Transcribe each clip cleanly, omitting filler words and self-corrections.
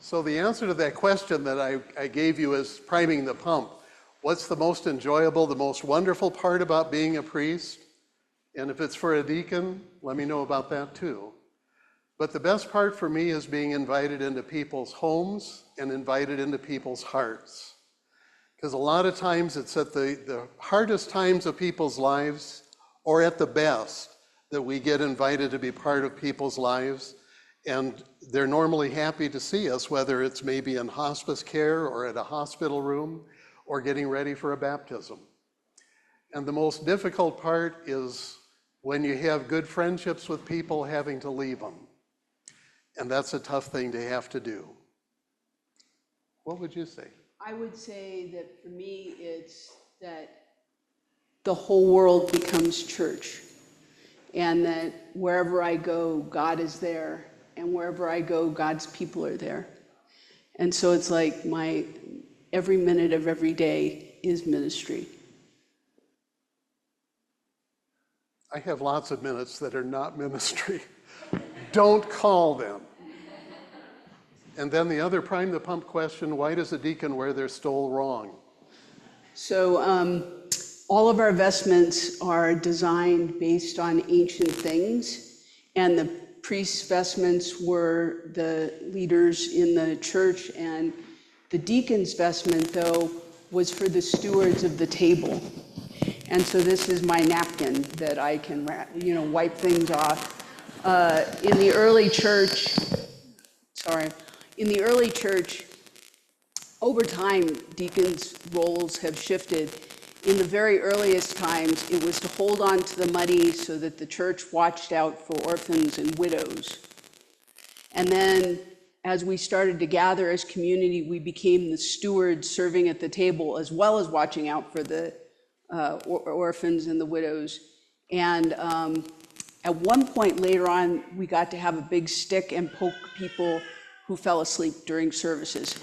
So the answer to that question that I gave you is priming the pump. What's the most enjoyable, the most wonderful part about being a priest? And if it's for a deacon, let me know about that too. But the best part for me is being invited into people's homes and invited into people's hearts. Because a lot of times it's at the hardest times of people's lives, or at the best, that we get invited to be part of people's lives. And they're normally happy to see us, whether it's maybe in hospice care or at a hospital room or getting ready for a baptism. And the most difficult part is when you have good friendships with people, having to leave them. And that's a tough thing to have to do. What would you say? I would say that for me, it's that the whole world becomes church. And that wherever I go, God is there. And wherever I go, God's people are there. And so it's like every minute of every day is ministry. I have lots of minutes that are not ministry. Don't call them. And then the other prime the pump question, why does a deacon wear their stole wrong? So all of our vestments are designed based on ancient things, and the priest's vestments were the leaders in the church, and the deacon's vestment, though, was for the stewards of the table. And so this is my napkin that I can, wipe things off. In the early church, over time, deacons' roles have shifted. In the very earliest times, it was to hold on to the money so that the church watched out for orphans and widows. And then, as we started to gather as community, we became the stewards serving at the table, as well as watching out for the orphans and the widows. And at one point later on, we got to have a big stick and poke people who fell asleep during services.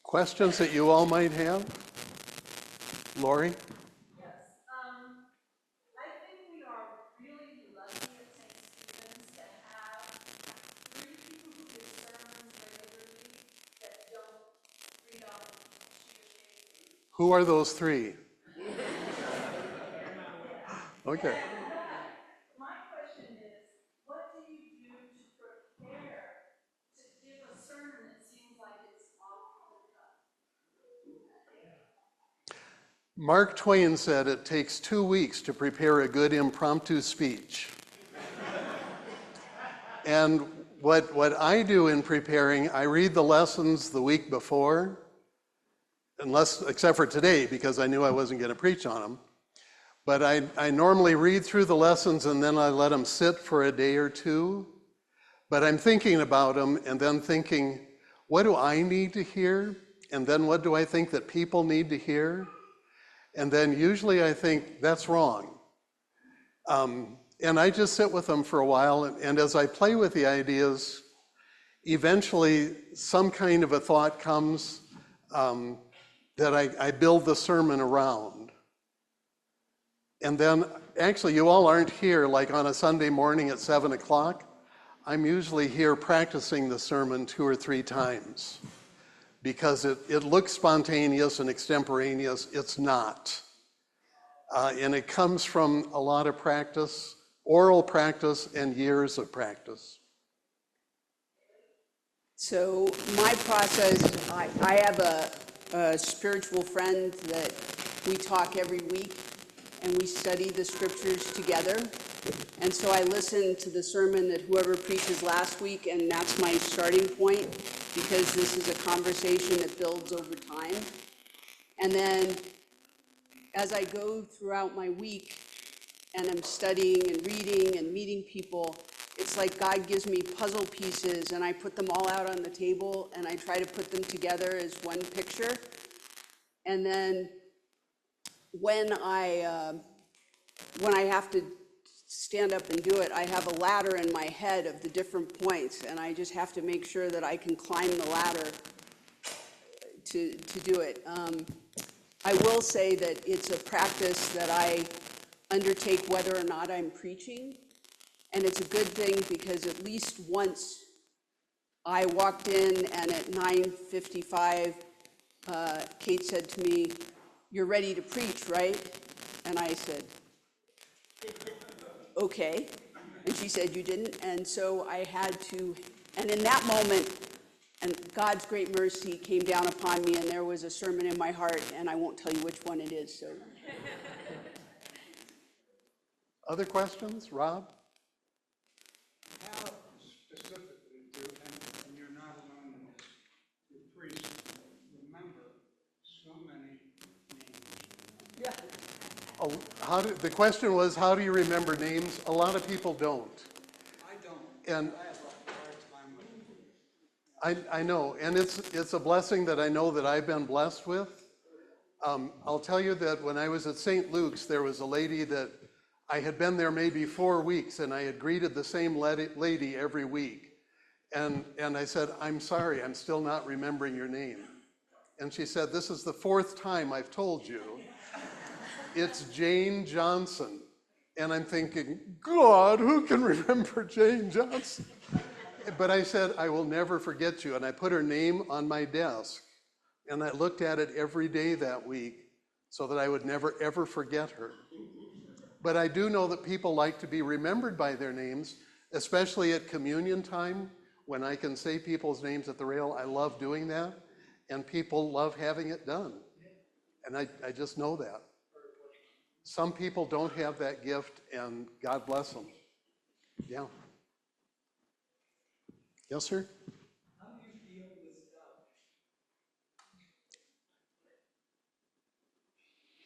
Questions that you all might have? Lori? Yes. I think we are really lucky at St. Stephen's to have 3 people who give sermons regularly that don't read off sheet of paper. Who are those 3? Okay. My question is, what do you do to prepare to give a sermon that seems like it's off the cuff? Mark Twain said it takes 2 weeks to prepare a good impromptu speech. And what I do in preparing, I read the lessons the week before, except for today, because I knew I wasn't going to preach on them. But I normally read through the lessons and then I let them sit for a day or two. But I'm thinking about them and then thinking, what do I need to hear? And then what do I think that people need to hear? And then usually I think, that's wrong. And I just sit with them for a while. And as I play with the ideas, eventually some kind of a thought comes that I build the sermon around. And then, actually, you all aren't here like on a Sunday morning at 7 o'clock. I'm usually here practicing the sermon 2 or 3 times because it looks spontaneous and extemporaneous. It's not. And it comes from a lot of practice, oral practice, and years of practice. So my process, I have a spiritual friend that we talk every week, and we study the scriptures together. And so I listen to the sermon that whoever preaches last week, and that's my starting point, because this is a conversation that builds over time. And then as I go throughout my week and I'm studying and reading and meeting people, it's like God gives me puzzle pieces and I put them all out on the table and I try to put them together as one picture. And then when I have to stand up and do it, I have a ladder in my head of the different points, and I just have to make sure that I can climb the ladder to do it. I will say that it's a practice that I undertake whether or not I'm preaching, And it's a good thing because at least once I walked in and at 9:55, Kate said to me, "You're ready to preach, right?" And I said, "Okay." And she said, "You didn't?" And so I had to, and in that moment, and God's great mercy came down upon me, and there was a sermon in my heart, and I won't tell you which one it is, so. Other questions? Rob? How specifically do, and you're not alone in this, do priests remember so many names? The question was, how do you remember names? A lot of people don't. I don't. And I have a hard time with it. I know, and it's a blessing that I know that I've been blessed with. I'll tell you that when I was at St. Luke's, there was a lady that I had been there maybe 4 weeks, and I had greeted the same lady every week. And I said, "I'm sorry, I'm still not remembering your name." And she said, "This is the 4th time I've told you. It's Jane Johnson." And I'm thinking, God, who can remember Jane Johnson? But I said, "I will never forget you." And I put her name on my desk, and I looked at it every day that week so that I would never, ever forget her. But I do know that people like to be remembered by their names, especially at communion time, when I can say people's names at the rail. I love doing that, and people love having it done. And I just know that. Some people don't have that gift, and God bless them. Yeah. Yes, sir? How do you deal with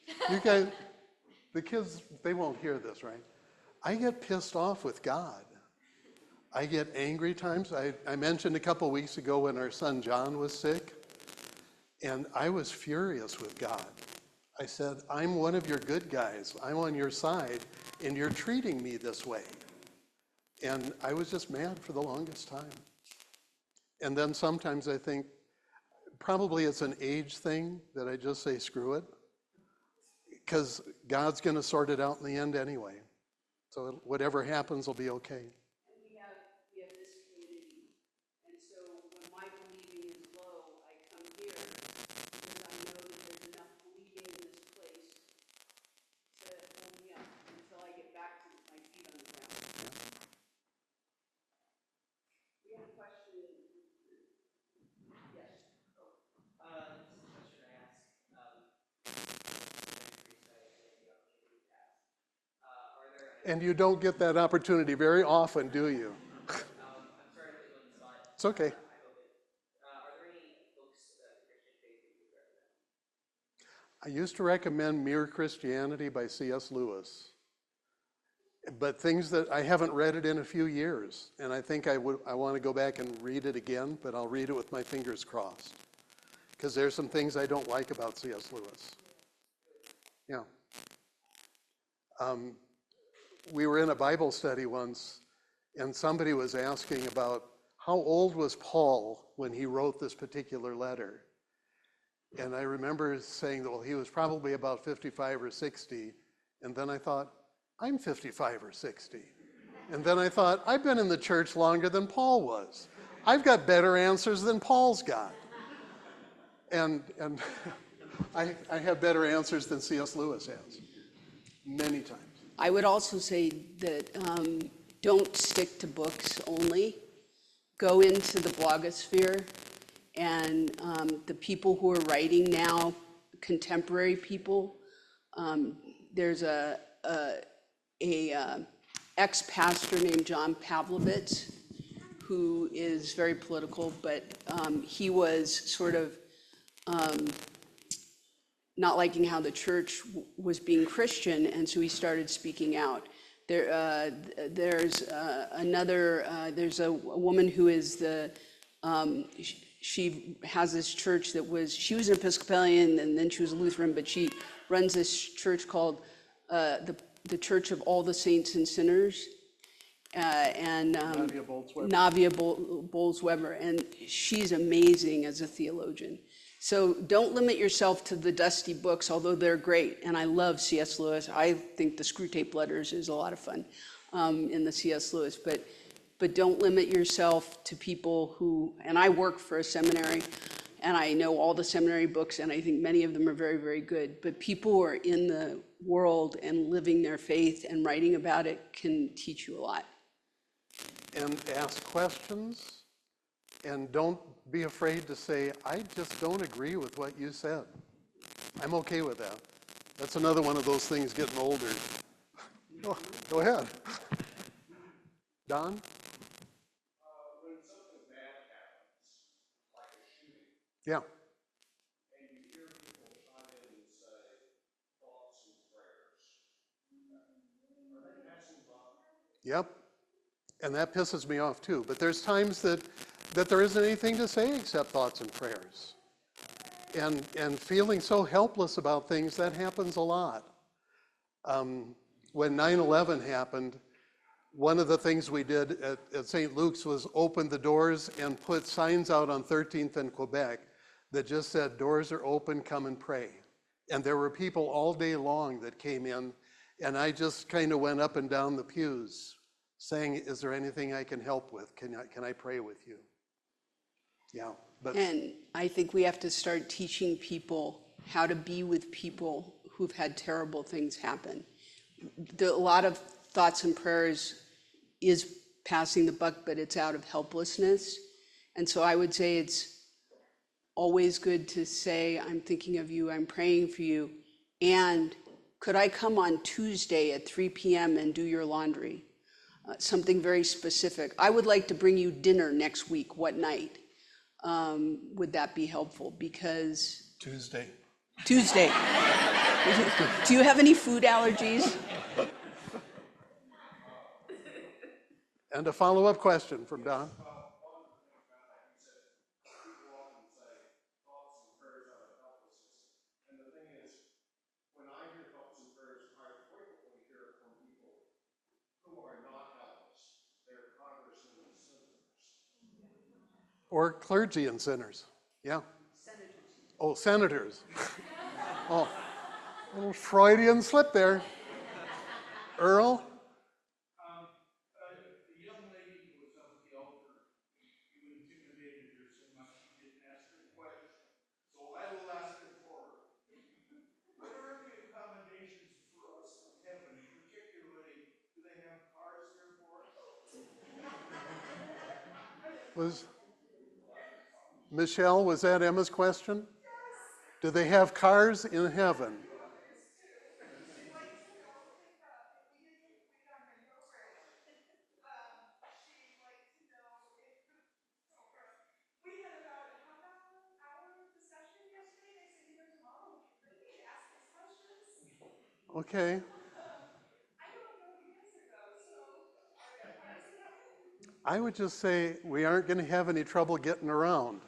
doubt? You guys, the kids, they won't hear this, right? I get pissed off with God. I get angry times. I mentioned a couple weeks ago when our son John was sick, and I was furious with God. I said, "I'm one of your good guys. I'm on your side, and you're treating me this way." And I was just mad for the longest time. And then sometimes I think, probably it's an age thing that I just say, screw it, because God's going to sort it out in the end anyway. So whatever happens will be okay. And we have this community, and so when my believing is low, I come here because I know that there's enough believing in this place to hold me up until I get back to my feet on the ground. We have a question. Yes. This is a question I ask every priest I get the opportunity to ask. Are there any, And you don't get that opportunity very often, do you? I'm sorry to put you on the spot. It's okay. I hope it. Are there any books of the Christian faith that you would recommend? I used to recommend Mere Christianity by C.S. Lewis, but things that I haven't read it in a few years, and I think I want to go back and read it again, but I'll read it with my fingers crossed, because there's some things I don't like about C.S. Lewis. Yeah. We were in a Bible study once, and somebody was asking about how old was Paul when he wrote this particular letter. And I remember saying that, well, he was probably about 55 or 60. And then I thought, I'm 55 or 60. And then I thought, I've been in the church longer than Paul was. I've got better answers than Paul's got. And I have better answers than C.S. Lewis has, many times. I would also say that don't stick to books only. Go into the blogosphere, and the people who are writing now, contemporary people. There's a ex-pastor named John Pavlovitz, who is very political, but he was sort of not liking how the church was being Christian, and so he started speaking out. There's a woman who is she has this church she was an Episcopalian and then she was a Lutheran, but she runs this church called the Church of All the Saints and Sinners. Nadia Bolz-Weber. Nadia Bolz-Weber, and she's amazing as a theologian. So don't limit yourself to the dusty books, although they're great. And I love C.S. Lewis. I think the Screwtape Letters is a lot of fun. in the C.S. Lewis, but don't limit yourself to people who, and I work for a seminary, and I know all the seminary books, and I think many of them are very, very good, but people who are in the world and living their faith and writing about it can teach you a lot. And ask questions, and don't be afraid to say, I just don't agree with what you said. I'm okay with that. That's another one of those things getting older. Oh, go ahead. Don? When something bad happens, like a shooting, Yeah. and you hear people chime in and say thoughts and prayers, are they passing by? Yep. And that pisses me off too. But there's times that there isn't anything to say except thoughts and prayers. And feeling so helpless about things, that happens a lot. When 9/11 happened, one of the things we did at St. Luke's was open the doors and put signs out on 13th and Quebec that just said, doors are open, come and pray. And there were people all day long that came in, and I just kind of went up and down the pews saying, is there anything I can help with? Can I pray with you? Yeah. But And I think we have to start teaching people how to be with people who've had terrible things happen. A lot of thoughts and prayers is passing the buck, but it's out of helplessness. And so I would say it's always good to say, I'm thinking of you, I'm praying for you, and could I come on Tuesday at 3 p.m. and do your laundry? Something very specific. I would like to bring you dinner next week. What night? Would that be helpful? Because Tuesday. Tuesday. Do you have any food allergies? And a follow-up question from Don. Or clergy and sinners. Yeah. Senators. Oh, senators. Oh, little Freudian slip there. Earl? The young lady who was of the altar, you intimidated her so much you didn't ask her a question. So I will ask it for her. What are the accommodations for us in heaven? Particularly, do they have cars here for us? Michelle, was that Emma's question? Do they have cars in heaven? Okay. I would just say we aren't going to have any trouble getting around.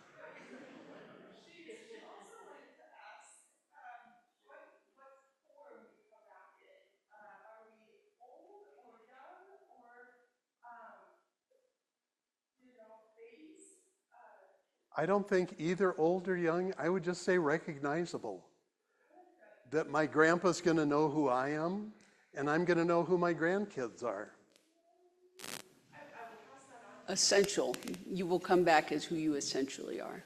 I don't think either old or young. I would just say recognizable. That my grandpa's going to know who I am, and I'm going to know who my grandkids are. Essential. You will come back as who you essentially are.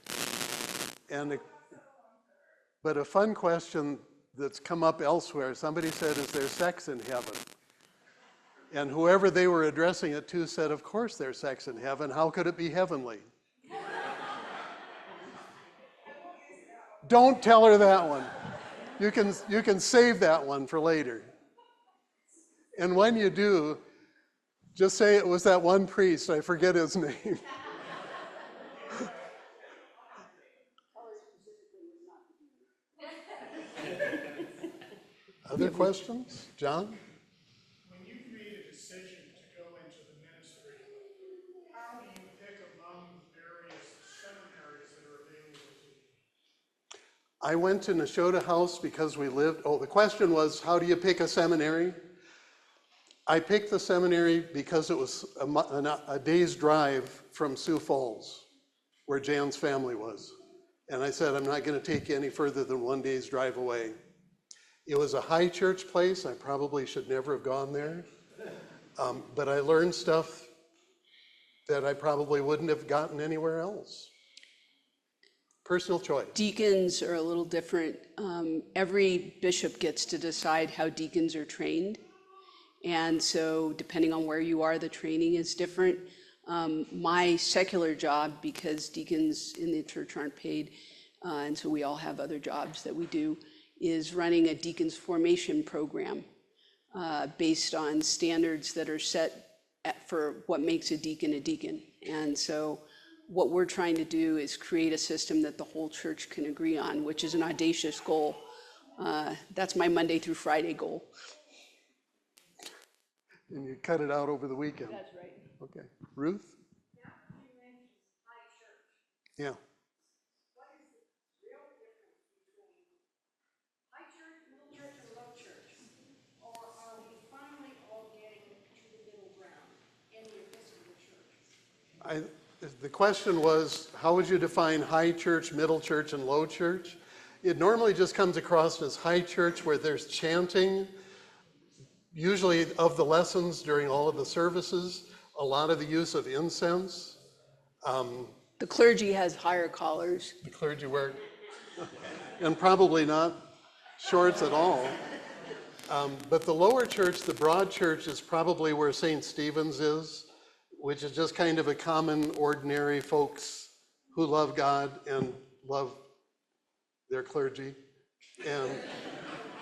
But a fun question that's come up elsewhere, somebody said, is there sex in heaven? And whoever they were addressing it to said, of course there's sex in heaven. How could it be heavenly? Don't tell her that one. You can save that one for later. And when you do, just say it was that one priest, I forget his name. Other questions? John? When you've made a decision to go into the ministry, how do you pick among the various seminaries that are available to you? I went to Nashotah House because we lived, the question was, how do you pick a seminary? I picked the seminary because it was a day's drive from Sioux Falls, where Jan's family was. And I said, I'm not going to take you any further than 1 day's drive away. It was a high church place. I probably should never have gone there. But I learned stuff that I probably wouldn't have gotten anywhere else. Personal choice. Deacons are a little different. Every bishop gets to decide how deacons are trained. And so depending on where you are, the training is different. My secular job, because deacons in the church aren't paid, and so we all have other jobs that we do, is running a deacons formation program based on standards that are set for what makes a deacon a deacon. And so what we're trying to do is create a system that the whole church can agree on, which is an audacious goal. That's my Monday through Friday goal. And you cut it out over the weekend. That's right. Okay. Ruth? Now, you mentioned high church. Yeah. What is the real difference between high church, middle church, and low church? Or are we finally all getting to the middle ground in the Episcopal Church? The question was, how would you define high church, middle church, and low church? It normally just comes across as high church where there's chanting, usually of the lessons during all of the services, a lot of the use of incense. The clergy has higher collars. The clergy wear, and probably not shorts at all. But the lower church, the broad church, is probably where St. Stephen's is, which is just kind of a common, ordinary folks who love God and love their clergy and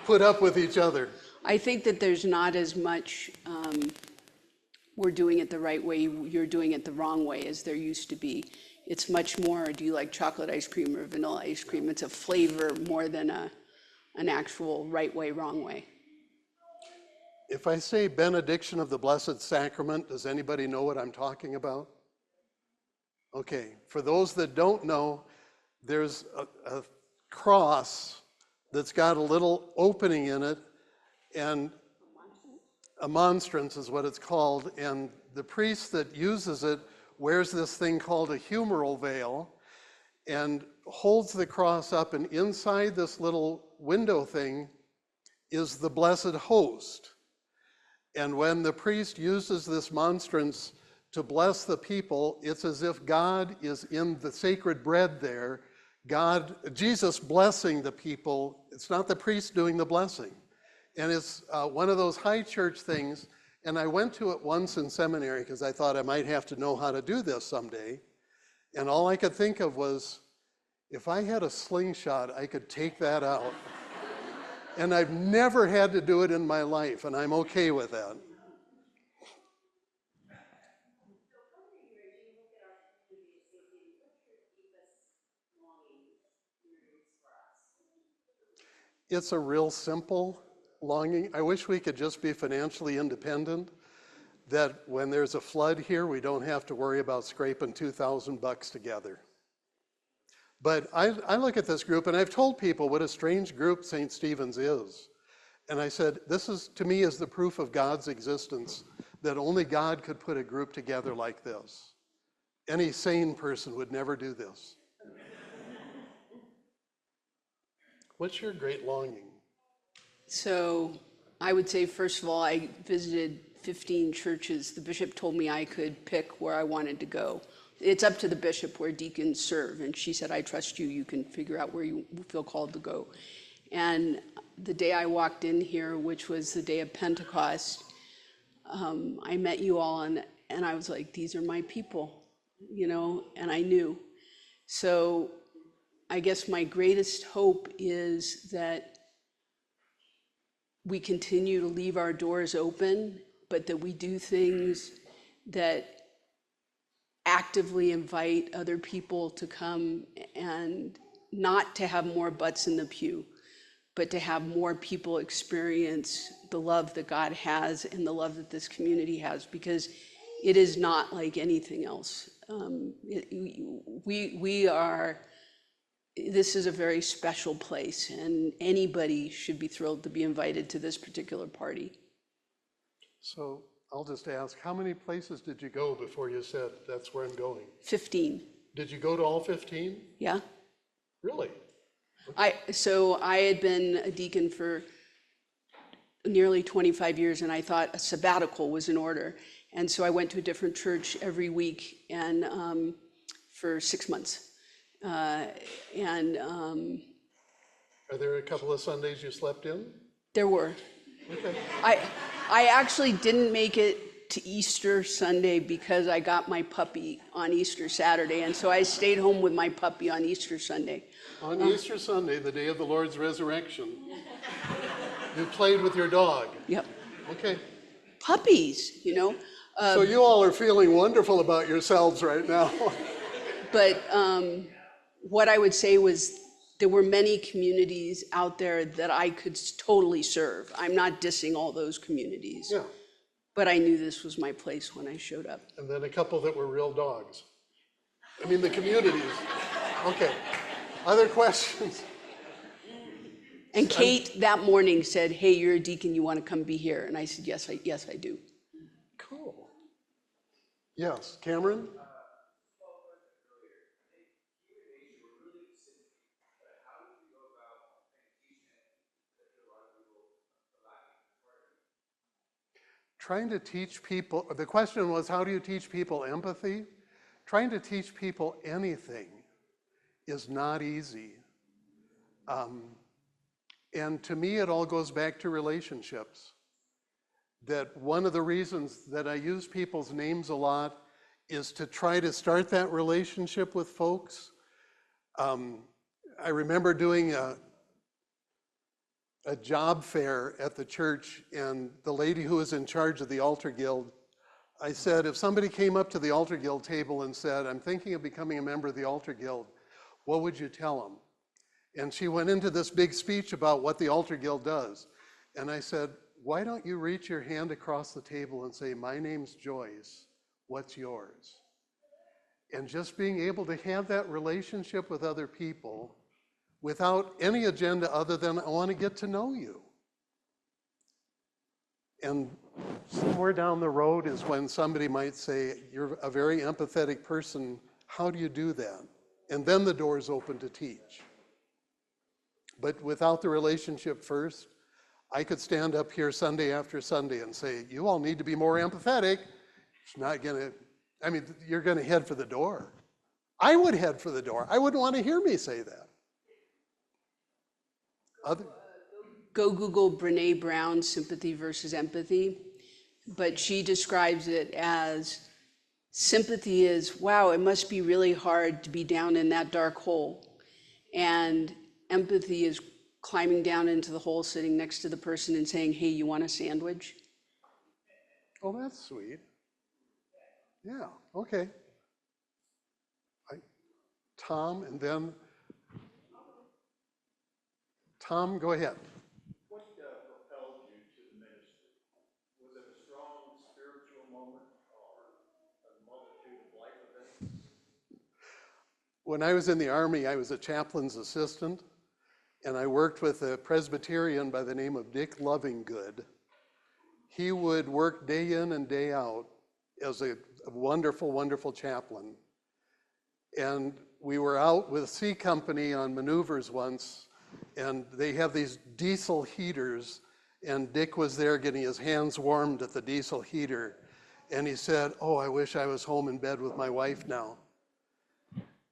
put up with each other. I think that there's not as much, we're doing it the right way, you're doing it the wrong way as there used to be. It's much more, do you like chocolate ice cream or vanilla ice cream? It's a flavor more than an actual right way, wrong way. If I say benediction of the Blessed Sacrament, does anybody know what I'm talking about? Okay, for those that don't know, there's a cross that's got a little opening in it, and a monstrance is what it's called, and the priest that uses it wears this thing called a humeral veil and holds the cross up, and inside this little window thing is the blessed host. And when the priest uses this monstrance to bless the people, it's as if God is in the sacred bread there, Jesus blessing the people. It's not the priest doing the blessing. And it's one of those high church things. And I went to it once in seminary because I thought I might have to know how to do this someday. And all I could think of was, if I had a slingshot, I could take that out. And I've never had to do it in my life, and I'm okay with that. It's a real simple longing. I wish we could just be financially independent, that when there's a flood here, we don't have to worry about scraping $2,000 together. But I look at this group, and I've told people what a strange group St. Stephen's is. And I said, this is, to me, is the proof of God's existence, that only God could put a group together like this. Any sane person would never do this. What's your great longing? So I would say, first of all, I visited 15 churches. The bishop told me I could pick where I wanted to go. It's up to the bishop where deacons serve. And she said, I trust you. You can figure out where you feel called to go. And the day I walked in here, which was the day of Pentecost, I met you all, and I was like, these are my people, and I knew. So I guess my greatest hope is that we continue to leave our doors open, but that we do things that actively invite other people to come, and not to have more butts in the pew, but to have more people experience the love that God has and the love that this community has, because it is not like anything else. This is a very special place, and anybody should be thrilled to be invited to this particular party. So I'll just ask, how many places did you go before you said, that's where I'm going? 15. Did you go to all 15? Yeah. Really? So I had been a deacon for nearly 25 years, and I thought a sabbatical was in order. And so I went to a different church every week and for 6 months. And Are there a couple of Sundays you slept in? there were. Okay. I actually didn't make it to Easter Sunday because I got my puppy on Easter Saturday, and so I stayed home with my puppy on Easter Sunday. On Easter Sunday, the day of the Lord's resurrection, you played with your dog. Yep. Okay. Puppies, you know. So you all are feeling wonderful about yourselves right now. But what I would say was there were many communities out there that I could totally serve. I'm not dissing all those communities. Yeah. But I knew this was my place when I showed up. And then a couple that were real dogs. I mean, the communities. Okay. Other questions? And Kate that morning said, "Hey, you're a deacon, you want to come be here?" And I said, yes, I do. Cool. Yes, Cameron? Trying to teach people, the question was, how do you teach people empathy? Trying to teach people anything is not easy. And to me, it all goes back to relationships. That one of the reasons that I use people's names a lot is to try to start that relationship with folks. I remember doing a job fair at the church, and the lady who was in charge of the altar guild, I said, if somebody came up to the altar guild table and said, I'm thinking of becoming a member of the altar guild, what would you tell them? And she went into this big speech about what the altar guild does. And I said, why don't you reach your hand across the table and say, my name's Joyce, what's yours? And just being able to have that relationship with other people without any agenda other than I want to get to know you. And somewhere down the road is when somebody might say, you're a very empathetic person, how do you do that? And then the door's open to teach. But without the relationship first, I could stand up here Sunday after Sunday and say, you all need to be more empathetic. It's not gonna, I mean, you're gonna head for the door. I would head for the door. I wouldn't want to hear me say that. Go Google Brene Brown's Sympathy versus Empathy, but she describes it as sympathy is, wow, it must be really hard to be down in that dark hole. And empathy is climbing down into the hole, sitting next to the person and saying, hey, you want a sandwich? Oh, that's sweet. Yeah, okay. Tom, and then Tom, go ahead. What propelled you to the ministry? Was it a strong spiritual moment or a multitude of life events? When I was in the Army, I was a chaplain's assistant, and I worked with a Presbyterian by the name of Dick Lovingood. He would work day in and day out as a wonderful, wonderful chaplain. And we were out with C Company on maneuvers once, and they have these diesel heaters, and Dick was there getting his hands warmed at the diesel heater, and he said, oh, I wish I was home in bed with my wife now.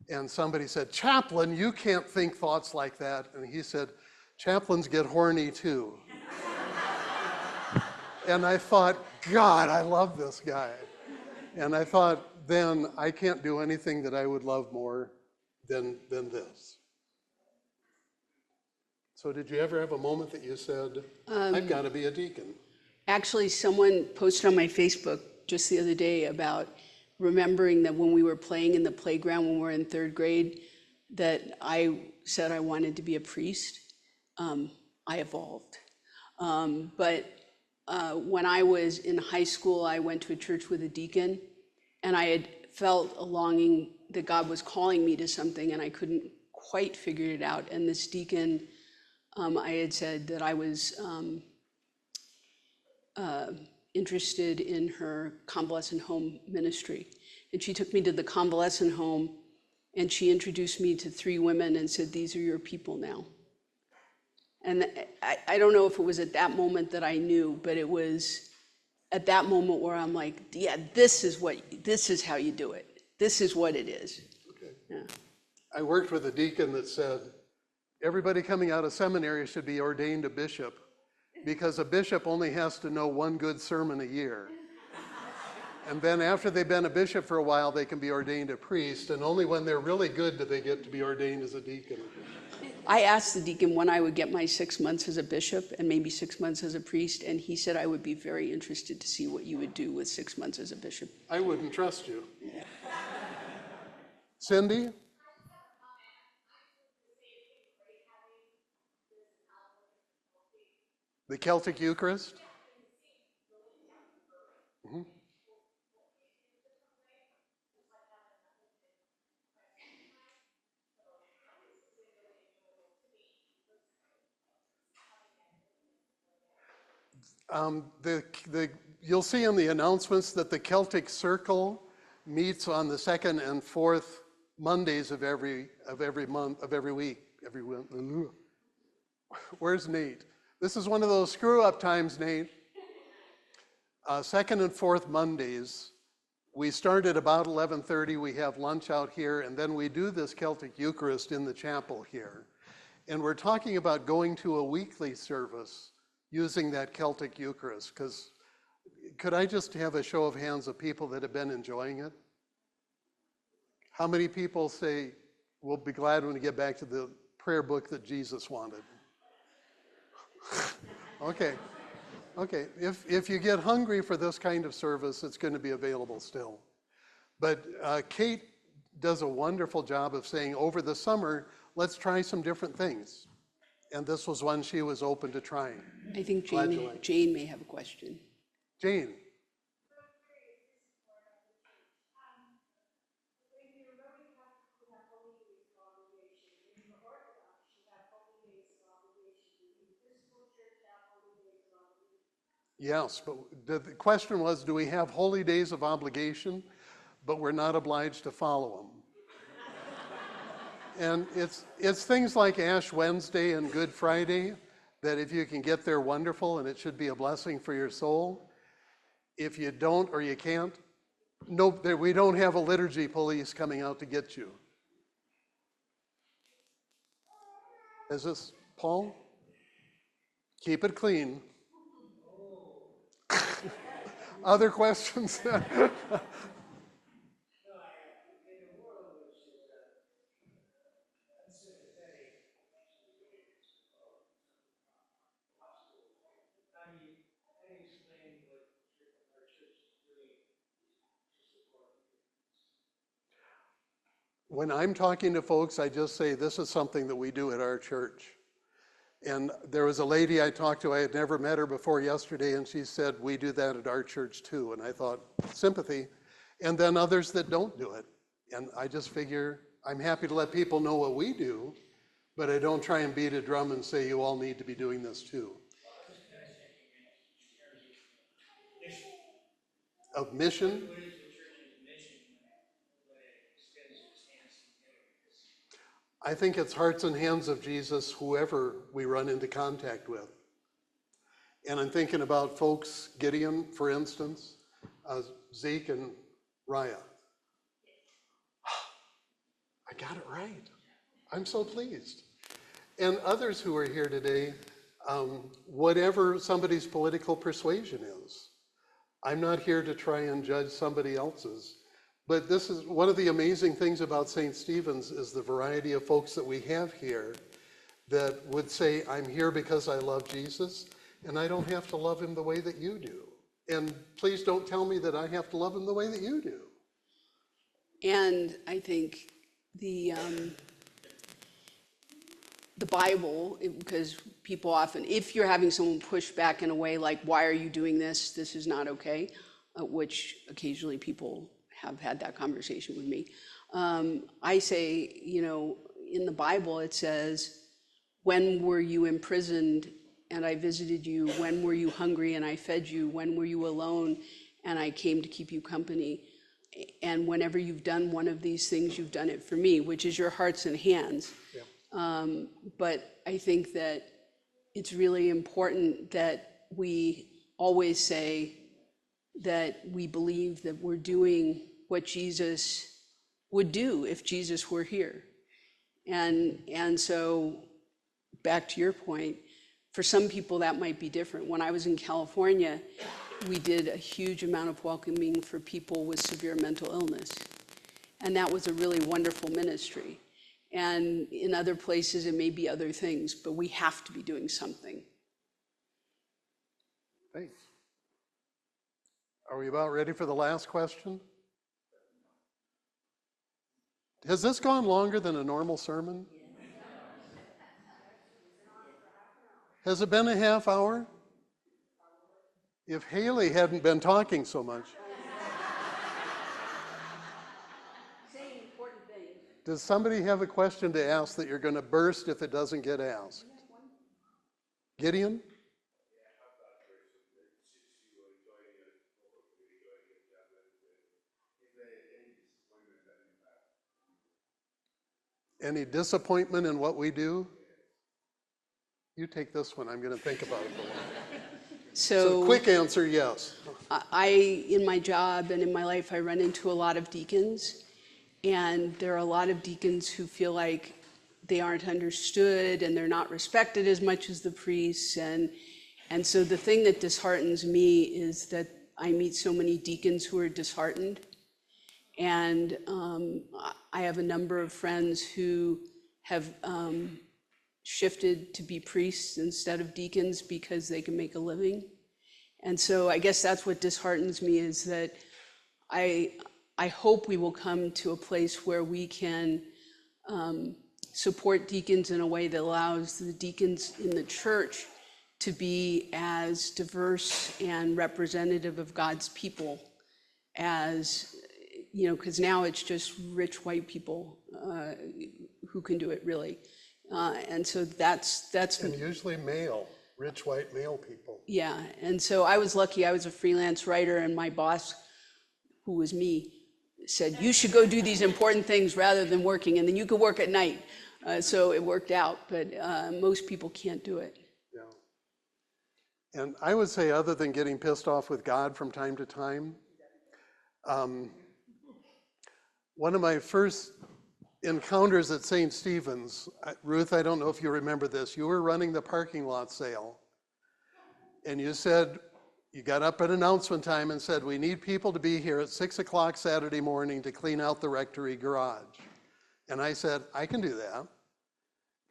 And somebody said, chaplain, you can't think thoughts like that. And he said, chaplains get horny too. And I thought, God, I love this guy. And I thought, then I can't do anything that I would love more than this. So did you ever have a moment that you said, I've got to be a deacon? Actually, someone posted on my Facebook just the other day about remembering that when we were playing in the playground when we were in third grade, that I said I wanted to be a priest. I evolved. But when I was in high school, I went to a church with a deacon, and I had felt a longing that God was calling me to something, and I couldn't quite figure it out. And this deacon, I had said that I was interested in her convalescent home ministry. And she took me to the convalescent home, and she introduced me to 3 women and said, these are your people now. And I don't know if it was at that moment that I knew, but it was at that moment where I'm like, yeah, this is how you do it. This is what it is. Okay. Yeah. I worked with a deacon that said, everybody coming out of seminary should be ordained a bishop because a bishop only has to know one good sermon a year. And then after they've been a bishop for a while, they can be ordained a priest, and only when they're really good do they get to be ordained as a deacon. I asked the deacon when I would get my 6 months as a bishop and maybe 6 months as a priest, and he said I would be very interested to see what you would do with 6 months as a bishop. I wouldn't trust you. Cindy? The Celtic Eucharist? Mhm. You'll see in the announcements that the Celtic Circle meets on the second and fourth Mondays of every month, of every week. Where's Nate? This is one of those screw up times, Nate. Second and fourth Mondays, we start at about 11:30. We have lunch out here, and then we do this Celtic Eucharist in the chapel here. And we're talking about going to a weekly service using that Celtic Eucharist, because could I just have a show of hands of people that have been enjoying it? How many people say, we'll be glad when we get back to the prayer book that Jesus wanted? Okay. Okay, if you get hungry for this kind of service, it's going to be available still. But Kate does a wonderful job of saying, over the summer, let's try some different things. And this was one she was open to trying. I think Glad you liked it. Jane may have a question. Jane? Yes, but the question was, do we have holy days of obligation, but we're not obliged to follow them? And it's things like Ash Wednesday and Good Friday that if you can get there, wonderful, and it should be a blessing for your soul. If you don't or you can't, no, we don't have a liturgy police coming out to get you. Is this Paul? Keep it clean. Other questions? When I'm talking to folks, I just say, this is something that we do at our church. And there was a lady I talked to, I had never met her before yesterday, and she said, we do that at our church too. And I thought, sympathy. And then others that don't do it. And I just figure, I'm happy to let people know what we do, but I don't try and beat a drum and say, you all need to be doing this too. Of mission? I think it's hearts and hands of Jesus, whoever we run into contact with. And I'm thinking about folks, Gideon, for instance, Zeke and Raya. I got it right. I'm so pleased. And others who are here today, whatever somebody's political persuasion is. I'm not here to try and judge somebody else's. But this is one of the amazing things about St. Stephen's is the variety of folks that we have here that would say, I'm here because I love Jesus, and I don't have to love him the way that you do. And please don't tell me that I have to love him the way that you do. And I think the Bible, because people often, if you're having someone push back in a way like, why are you doing this? This is not okay, which occasionally people have had that conversation with me. I say, in the Bible it says, when were you imprisoned and I visited you? When were you hungry and I fed you? When were you alone and I came to keep you company? And whenever you've done one of these things, you've done it for me, which is your hearts and hands. Yeah. But I think that it's really important that we always say that we believe that we're doing what Jesus would do if Jesus were here. And so back to your point, for some people that might be different. When I was in California, we did a huge amount of welcoming for people with severe mental illness. And that was a really wonderful ministry. And in other places, it may be other things, but we have to be doing something. Thanks. Are we about ready for the last question? Has this gone longer than a normal sermon? Has it been a half hour? If Hailey hadn't been talking so much. Saying important things. Does somebody have a question to ask that you're going to burst if it doesn't get asked? Gideon? Any disappointment in what we do? You take this one. I'm going to think about it for a while. So quick answer, yes. In my job and in my life, I run into a lot of deacons, and there are a lot of deacons who feel like they aren't understood and they're not respected as much as the priests. And so the thing that disheartens me is that I meet so many deacons who are disheartened. And I have a number of friends who have shifted to be priests instead of deacons because they can make a living. And so I guess that's what disheartens me, is that I hope we will come to a place where we can support deacons in a way that allows the deacons in the church to be as diverse and representative of God's people as, because now it's just rich white people who can do it, really. And so that's And usually male, rich white male people. Yeah, and so I was lucky. I was a freelance writer, and my boss, who was me, said, you should go do these important things rather than working, and then you could work at night. So it worked out, but most people can't do it. Yeah. And I would say, other than getting pissed off with God from time to time, one of my first encounters at St. Stephen's, Ruth, I don't know if you remember this, you were running the parking lot sale, and you said, you got up at announcement time and said, we need people to be here at 6 o'clock Saturday morning to clean out the rectory garage. And I said, I can do that.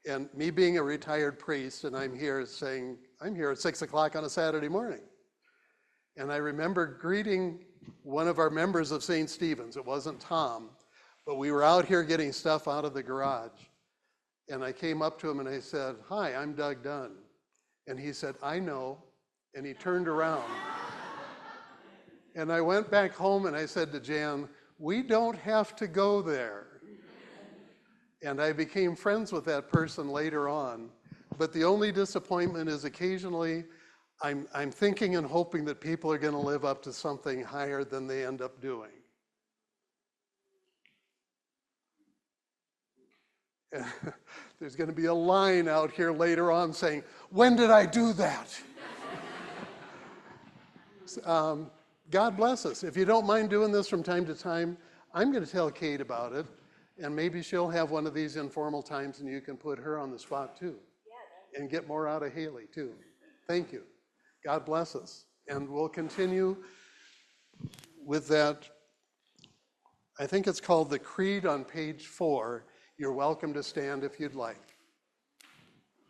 And me being a retired priest, and I'm here saying, I'm here at 6 o'clock on a Saturday morning. And I remember greeting one of our members of St. Stephen's. It wasn't Tom, but we were out here getting stuff out of the garage. And I came up to him and I said, hi, I'm Doug Dunn. And he said, I know. And he turned around. And I went back home and I said to Jan, we don't have to go there. And I became friends with that person later on. But the only disappointment is occasionally I'm thinking and hoping that people are going to live up to something higher than they end up doing. There's going to be a line out here later on saying, when did I do that? God bless us. If you don't mind doing this from time to time, I'm going to tell Kate about it, and maybe she'll have one of these informal times and you can put her on the spot too. And get more out of Hailey too. Thank you. God bless us. And we'll continue with that. I think it's called the Creed on page 4. You're welcome to stand if you'd like.